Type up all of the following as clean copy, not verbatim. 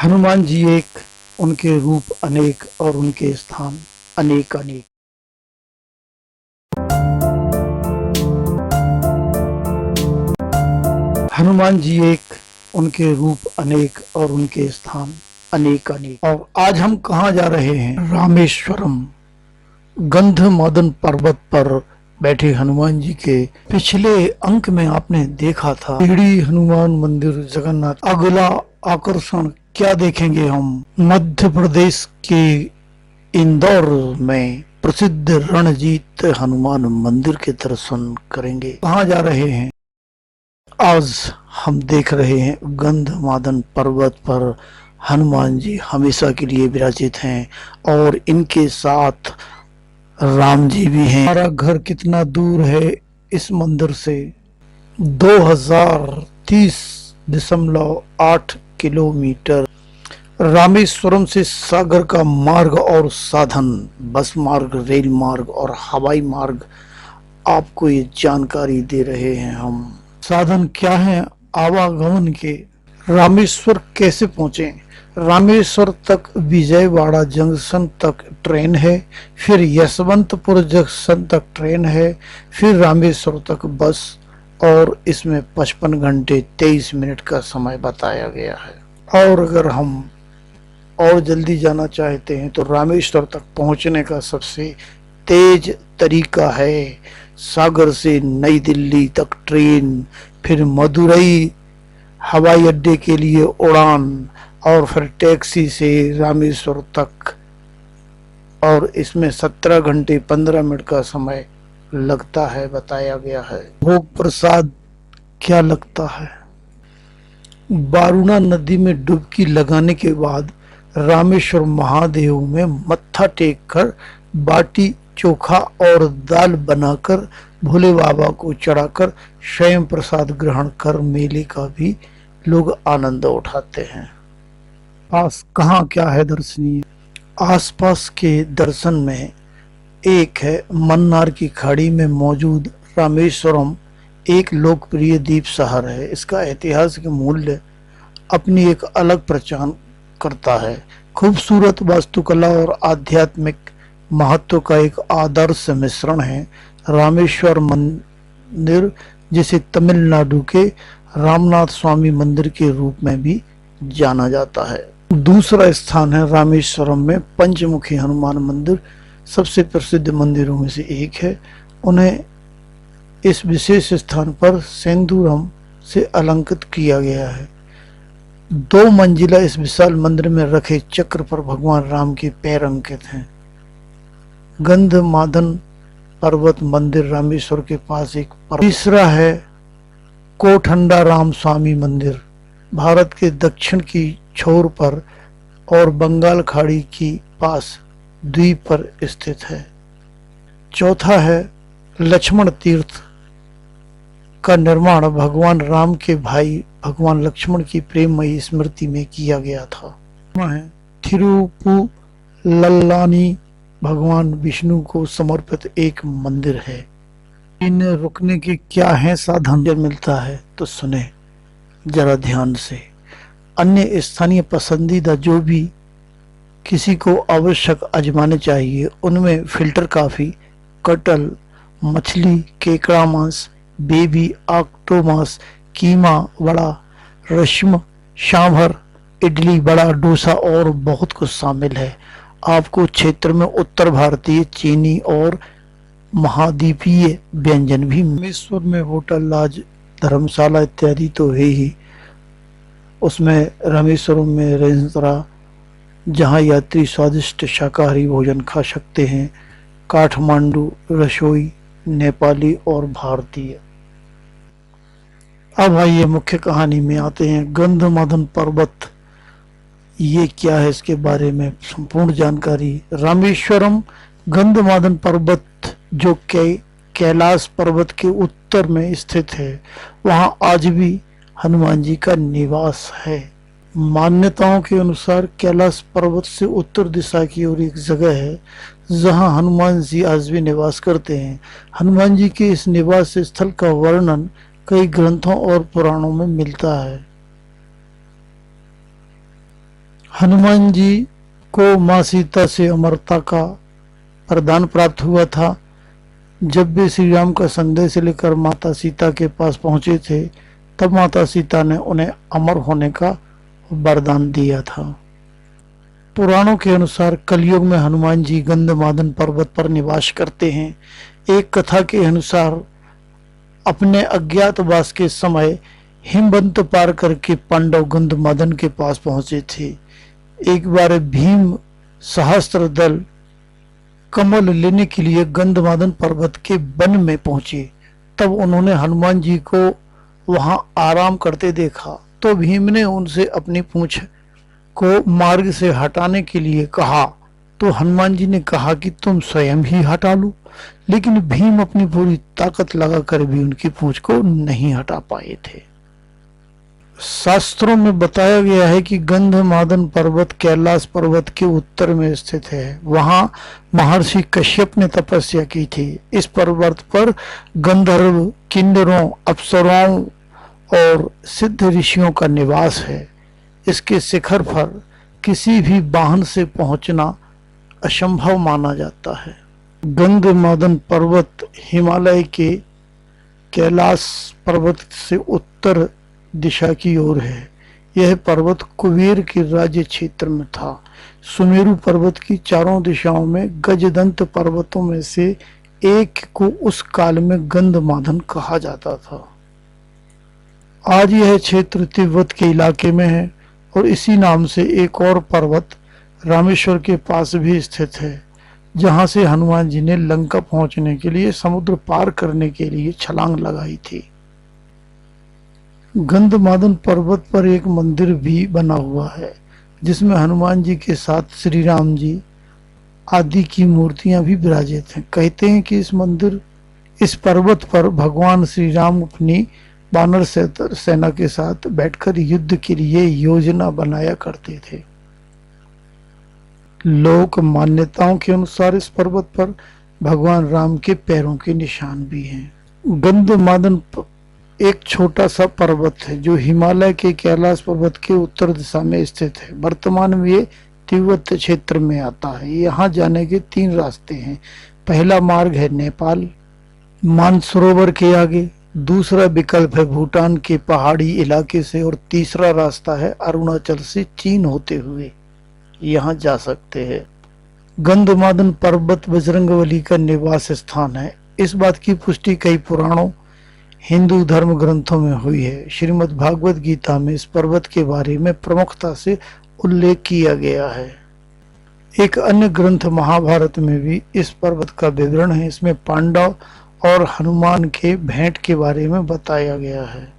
हनुमान जी एक, उनके रूप अनेक और उनके स्थान अनेक अनेक। हनुमान जी एक, उनके रूप अनेक और उनके स्थान अनेक अनेक। और आज हम कहाँ जा रहे हैं? रामेश्वरम। गंधमादन पर्वत पर बैठे हनुमान जी के पिछले अंक में आपने देखा था टिहरी हनुमान मंदिर जगन्नाथ। अगला आकर्षण क्या देखेंगे हम? मध्य प्रदेश के इंदौर में प्रसिद्ध रणजीत हनुमान मंदिर के दर्शन करेंगे। कहाँ जा रहे हैं? आज हम देख रहे हैं गंधमादन पर्वत पर हनुमान जी हमेशा के लिए विराजित हैं और इनके साथ राम जी भी हैं। हमारा घर कितना दूर है इस मंदिर से? 2030.8 किलोमीटर। रामेश्वरम से सागर का मार्ग और साधन, बस मार्ग, रेल मार्ग और हवाई मार्ग, आपको ये जानकारी दे रहे हैं हम। साधन क्या है आवागमन के? रामेश्वर कैसे पहुंचे? रामेश्वर तक विजयवाड़ा जंक्शन तक ट्रेन है, फिर यशवंतपुर जंक्शन तक ट्रेन है, फिर रामेश्वर तक बस, और इसमें 55 घंटे 23 मिनट का समय बताया गया है। और अगर हम और जल्दी जाना चाहते हैं तो रामेश्वर तक पहुंचने का सबसे तेज तरीका है सागर से नई दिल्ली तक ट्रेन, फिर मदुरई हवाई अड्डे के लिए उड़ान, और फिर टैक्सी से रामेश्वर तक, और इसमें 17 घंटे 15 मिनट का समय लगता है बताया गया है। भोग प्रसाद क्या लगता है? बारूणा नदी में डुबकी लगाने के बाद रामेश्वर महादेव में मत्था टेक कर बाटी चोखा और दाल बनाकर भोले बाबा को चढ़ाकर स्वयं प्रसाद ग्रहण कर मेले का भी लोग आनंद उठाते हैं। पास कहाँ क्या है दर्शनीय? आसपास के दर्शन में एक है मन्नार की खाड़ी में मौजूद रामेश्वरम, एक लोकप्रिय द्वीप शहर है। इसका ऐतिहासिक मूल्य अपनी एक अलग पहचान करता है। खूबसूरत वास्तुकला और आध्यात्मिक महत्व का एक आदर्श मिश्रण है। रामेश्वर मंदिर, जिसे तमिलनाडु के रामनाथ स्वामी मंदिर के रूप में भी जाना जाता है। दूसरा स्थान है रामेश्वरम में पंचमुखी हनुमान मंदिर, सबसे प्रसिद्ध मंदिरों में से एक है। उन्हें इस विशेष स्थान पर सेंदूरम से अलंकृत किया गया है। 2 मंजिला इस विशाल मंदिर में रखे चक्र पर भगवान राम के पैर अंकित हैं। गंधमादन पर्वत मंदिर रामेश्वर के पास एक तीसरा है कोठंडा राम स्वामी मंदिर, भारत के दक्षिण की छोर पर और बंगाल खाड़ी की पास द्वीप पर स्थित है। चौथा है लक्ष्मण तीर्थ का निर्माण भगवान राम के भाई भगवान लक्ष्मण की प्रेममयी स्मृति में किया गया था। थिरुपुलल्लानी भगवान विष्णु को समर्पित एक मंदिर है। इन रुकने के क्या है साधन? जब मिलता है तो सुने जरा ध्यान से। अन्य स्थानीय पसंदीदा जो भी किसी को आवश्यक आजमाने चाहिए, उनमें फिल्टर कॉफी, कटल मछली, केकड़ा मांस, बेबी ऑक्टोमास, कीमा वड़ा, रश्म, सांभर, इडली वड़ा, डोसा और बहुत कुछ शामिल है। आपको क्षेत्र में उत्तर भारतीय, चीनी और महाद्वीपीय व्यंजन भी। रामेश्वर में होटल, लॉज, धर्मशाला इत्यादि तो है ही। उसमें रामेश्वरम में रेस्तरां, जहां यात्री स्वादिष्ट शाकाहारी भोजन खा सकते हैं। काठमांडू रसोई नेपाली और भारतीय। अब आइए मुख्य कहानी में आते हैं। गंधमादन पर्वत ये क्या है, इसके बारे में संपूर्ण जानकारी। रामेश्वरम गंधमादन पर्वत जो कैलाश पर्वत के उत्तर में स्थित है, वहां आज भी हनुमान जी का निवास है। मान्यताओं के अनुसार कैलाश पर्वत से उत्तर दिशा की ओर एक जगह है जहां हनुमान जी आज भी निवास करते हैं। हनुमान जी के इस निवास स्थल का वर्णन कई ग्रंथों और पुराणों में मिलता है। हनुमान जी को माँ सीता से अमरता का वरदान प्राप्त हुआ था। जब भी श्री राम का संदेश लेकर माता सीता के पास पहुंचे थे, तब माता सीता ने उन्हें अमर होने का वरदान दिया था। पुराणों के अनुसार कलयुग में हनुमान जी गंधमादन पर्वत पर निवास करते हैं। एक कथा के अनुसार अपने अज्ञातवास के समय हिमवंत पार करके पांडव गंधमादन के पास पहुंचे थे। एक बार भीम सहस्त्र दल कमल लेने के लिए गंधमादन पर्वत के वन में पहुंचे। तब उन्होंने हनुमान जी को वहां आराम करते देखा, तो भीम ने उनसे अपनी पूंछ को मार्ग से हटाने के लिए कहा, तो हनुमान जी ने कहा कि तुम स्वयं ही हटा लो। लेकिन भीम अपनी पूरी ताकत लगाकर भी उनकी पूंछ को नहीं हटा पाए थे। शास्त्रों में बताया गया है कि गंधमादन पर्वत कैलाश पर्वत के उत्तर में स्थित है। वहां महर्षि कश्यप ने तपस्या की थी। इस पर्वत पर गंधर्व, किन्नरों, अप्सराओं और सिद्ध ऋषियों का निवास है। इसके शिखर पर किसी भी वाहन से पहुंचना असंभव माना जाता है। गंधमादन पर्वत हिमालय के कैलाश पर्वत से उत्तर दिशा की ओर है। यह पर्वत कुबेर के राज्य क्षेत्र में था। सुमेरु पर्वत की चारों दिशाओं में गजदंत पर्वतों में से एक को उस काल में गंधमादन कहा जाता था। आज यह क्षेत्र तिब्बत के इलाके में है और इसी नाम से एक और पर्वत रामेश्वर के पास भी स्थित है, जहां से हनुमान जी ने लंका पहुंचने के लिए समुद्र पार करने के लिए छलांग लगाई थी। गंधमादन पर्वत पर एक मंदिर भी बना हुआ है, जिसमें हनुमान जी के साथ श्री राम जी आदि की मूर्तियां भी विराजित हैं। कहते हैं कि इस पर्वत पर भगवान श्री राम अपनी वानर सेना के साथ बैठकर युद्ध के लिए योजना बनाया करते थे। लोक मान्यताओं के अनुसार इस पर्वत पर भगवान राम के पैरों के निशान भी हैं। गंधमादन एक छोटा सा पर्वत है जो हिमालय के कैलाश पर्वत के उत्तर दिशा में स्थित है। वर्तमान में ये तिब्बत क्षेत्र में आता है। यहाँ जाने के 3 रास्ते हैं। पहला मार्ग है नेपाल मानसरोवर के आगे, दूसरा विकल्प है भूटान के पहाड़ी इलाके से और तीसरा रास्ता है अरुणाचल से चीन होते हुए यहाँ जा सकते हैं। गंधमादन पर्वत बजरंगबली का निवास स्थान है। इस बात की पुष्टि कई पुराणों, हिंदू धर्म ग्रंथों में हुई है। श्रीमद् भागवत गीता में इस पर्वत के बारे में प्रमुखता से उल्लेख किया गया है। एक अन्य ग्रंथ महाभारत में भी इस पर्वत का विवरण है। इसमें पांडव और हनुमान के भेंट के बारे में बताया गया है।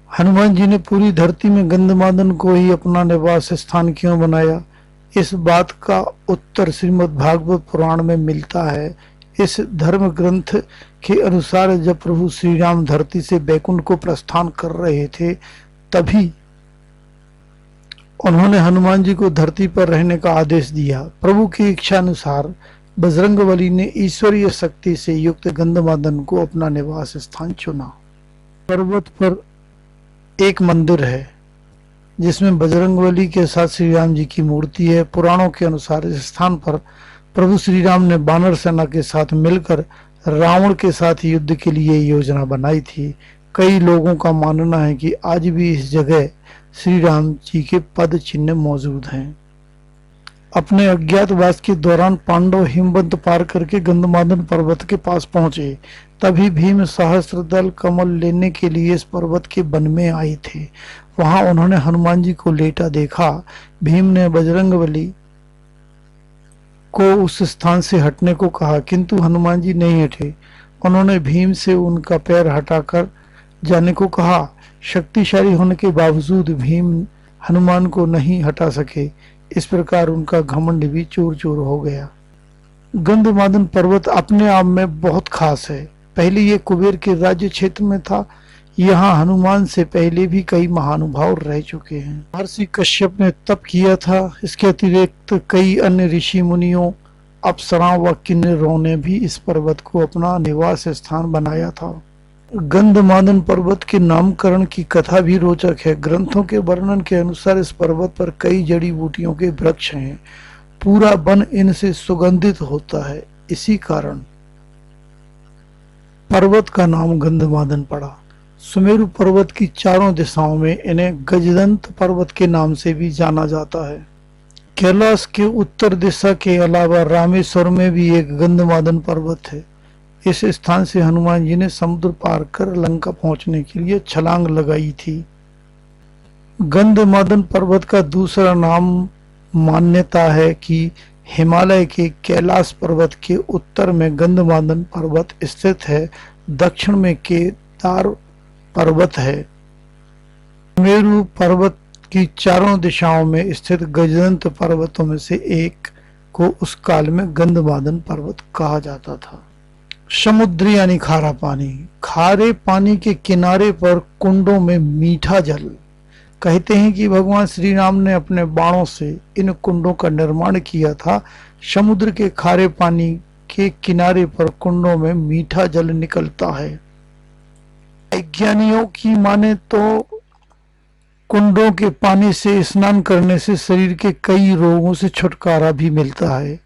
हनुमान जी ने पूरी धरती में गंधमादन को ही अपना निवास स्थान क्यों बनाया, इस बात का उत्तर श्रीमद् भागवत पुराण में मिलता है। इस धर्म ग्रंथ के अनुसार जब प्रभु श्री राम धरती से बैकुंठ को प्रस्थान कर रहे थे, तभी उन्होंने हनुमान जी को धरती पर रहने का आदेश दिया। प्रभु की इच्छा अनुसार बजरंगबली ने ईश्वरीय शक्ति से युक्त गंधमादन को अपना निवास स्थान चुना। पर्वत पर एक मंदिर है जिसमें बजरंगबली के साथ श्री राम जी की मूर्ति है। पुराणों के अनुसार इस स्थान पर प्रभु श्री राम ने वानर सेना के साथ मिलकर रावण के साथ युद्ध के लिए योजना बनाई थी। कई लोगों का मानना है कि आज भी इस जगह श्री राम जी के पद चिन्ह मौजूद हैं। अपने अज्ञातवास के दौरान पांडव हिमवंत पार करके गंधमादन पर्वत के पास पहुंचे। तभी भीम सहस्त्र दल कमल लेने के लिए इस पर्वत के वन में आए थे। वहां उन्होंने हनुमान जी को लेटा देखा। भीम ने बजरंगबली को उस स्थान से हटने को कहा, किंतु हनुमान जी नहीं हटे। उन्होंने भीम से उनका पैर हटाकर जाने को कहा। शक्तिशाली होने के बावजूद भीम हनुमान को नहीं हटा सके। इस प्रकार उनका घमंड भी चूर चूर हो गया। गंधमादन पर्वत अपने आप में बहुत खास है। पहले ये कुबेर के राज्य क्षेत्र में था। यहाँ हनुमान से पहले भी कई महानुभाव रह चुके हैं। महर्षि कश्यप ने तप किया था। इसके अतिरिक्त कई अन्य ऋषि मुनियों, अप्सराओं व किन्नरों ने भी इस पर्वत को अपना निवास स्थान बनाया था। गंधमादन पर्वत के नामकरण की कथा भी रोचक है। ग्रंथों के वर्णन के अनुसार इस पर्वत पर कई जड़ी बूटियों के वृक्ष हैं। पूरा वन इनसे सुगंधित होता है। इसी कारण पर्वत का नाम गंधमादन पड़ा। सुमेरु पर्वत की चारों दिशाओं में इन्हें गजदंत पर्वत के नाम से भी जाना जाता है। कैलाश के उत्तर दिशा के अलावा रामेश्वर में भी एक गंधमादन पर्वत है। इस स्थान से हनुमान जी ने समुद्र पार कर लंका पहुंचने के लिए छलांग लगाई थी। गंधमादन पर्वत का दूसरा नाम मान्यता है कि हिमालय के कैलाश पर्वत के उत्तर में गंधमादन पर्वत स्थित है। दक्षिण में केदार पर्वत है। मेरु पर्वत की चारों दिशाओं में स्थित गजदंत पर्वतों में से एक को उस काल में गंधमादन पर्वत कहा जाता था। समुद्र यानी खारा पानी। खारे पानी के किनारे पर कुंडों में मीठा जल। कहते हैं कि भगवान श्री राम ने अपने बाणों से इन कुंडों का निर्माण किया था। समुद्र के खारे पानी के किनारे पर कुंडों में मीठा जल निकलता है। वैज्ञानिकों की माने तो कुंडों के पानी से स्नान करने से शरीर के कई रोगों से छुटकारा भी मिलता है।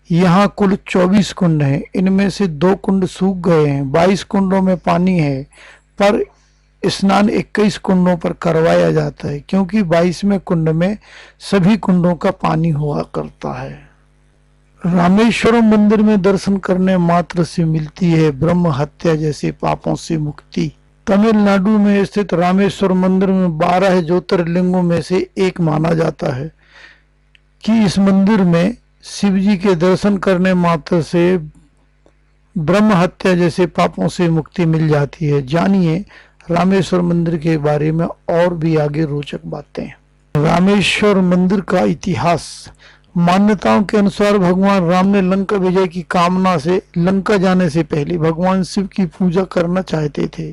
यहाँ कुल 24 कुंड हैं। इनमें से 2 कुंड सूख गए हैं। 22 कुंडों में पानी है, पर स्नान 21 कुंडों पर करवाया जाता है, क्योंकि 22वें कुंड में सभी कुंडों का पानी हुआ करता है। रामेश्वरम मंदिर में दर्शन करने मात्र से मिलती है ब्रह्म हत्या जैसे पापों से मुक्ति। तमिलनाडु में स्थित रामेश्वर मंदिर में 12 ज्योतिर्लिंगों में से एक माना जाता है कि इस मंदिर में शिव जी के दर्शन करने मात्र से ब्रह्म हत्या जैसे पापों से मुक्ति मिल जाती है। जानिए रामेश्वर मंदिर के बारे में और भी आगे रोचक बातें। रामेश्वर मंदिर का इतिहास। मान्यताओं के अनुसार भगवान राम ने लंका विजय की कामना से लंका जाने से पहले भगवान शिव की पूजा करना चाहते थे।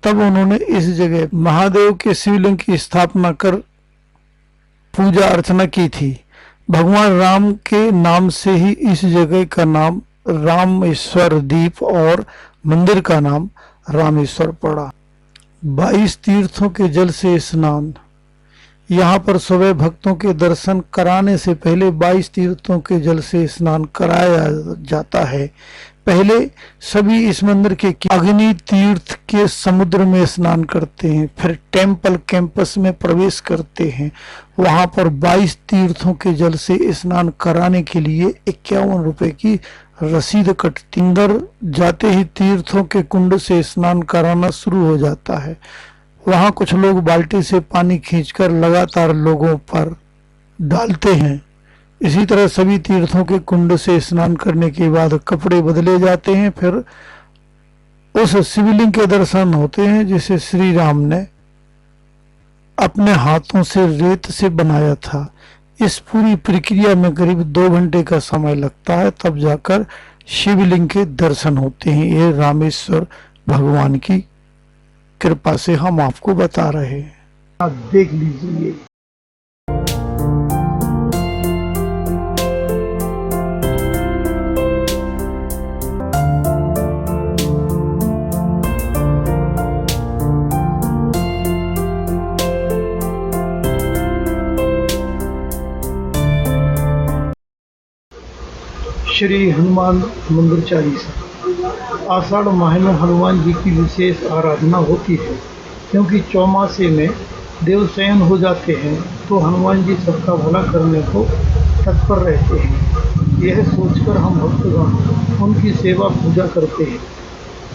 तब उन्होंने इस जगह महादेव के शिवलिंग की स्थापना कर पूजा अर्चना की थी। भगवान राम के नाम से ही इस जगह का नाम रामेश्वर द्वीप और मंदिर का नाम रामेश्वर पड़ा। 22 तीर्थों के जल से स्नान। यहाँ पर सुबह भक्तों के दर्शन कराने से पहले 22 तीर्थों के जल से स्नान कराया जाता है। पहले सभी इस मंदिर के अग्नि तीर्थ के समुद्र में स्नान करते हैं, फिर टेम्पल कैंपस में प्रवेश करते हैं। वहां पर 22 तीर्थों के जल से स्नान कराने के लिए 51 रुपए की रसीद कटती। अंदर जाते ही तीर्थों के कुंड से स्नान कराना शुरू हो जाता है। वहां कुछ लोग बाल्टी से पानी खींचकर लगातार लोगों पर डालते हैं। इसी तरह सभी तीर्थों के कुंड से स्नान करने के बाद कपड़े बदले जाते हैं। फिर उस शिवलिंग के दर्शन होते हैं जिसे श्री राम ने अपने हाथों से रेत से बनाया था। इस पूरी प्रक्रिया में करीब 2 घंटे का समय लगता है, तब जाकर शिवलिंग के दर्शन होते हैं। ये रामेश्वर भगवान की कृपा से हम आपको बता रहे हैं। आप देख लीजिए। श्री हनुमान मंदिर चालीसा। आषाढ़ माह में हनुमान जी की विशेष आराधना होती है, क्योंकि चौमासे में देवशयन हो जाते हैं तो हनुमान जी सबका भला करने को तत्पर रहते हैं। यह सोचकर हम भक्तगण उनकी सेवा पूजा करते हैं।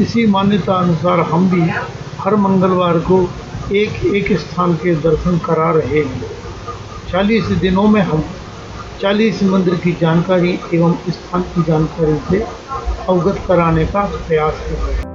इसी मान्यता अनुसार हम भी हर मंगलवार को एक स्थान के दर्शन करा रहे हैं। 40 दिनों में हम 40 मंदिर की जानकारी एवं स्थान की जानकारी से अवगत कराने का प्रयास कर रहे हैं।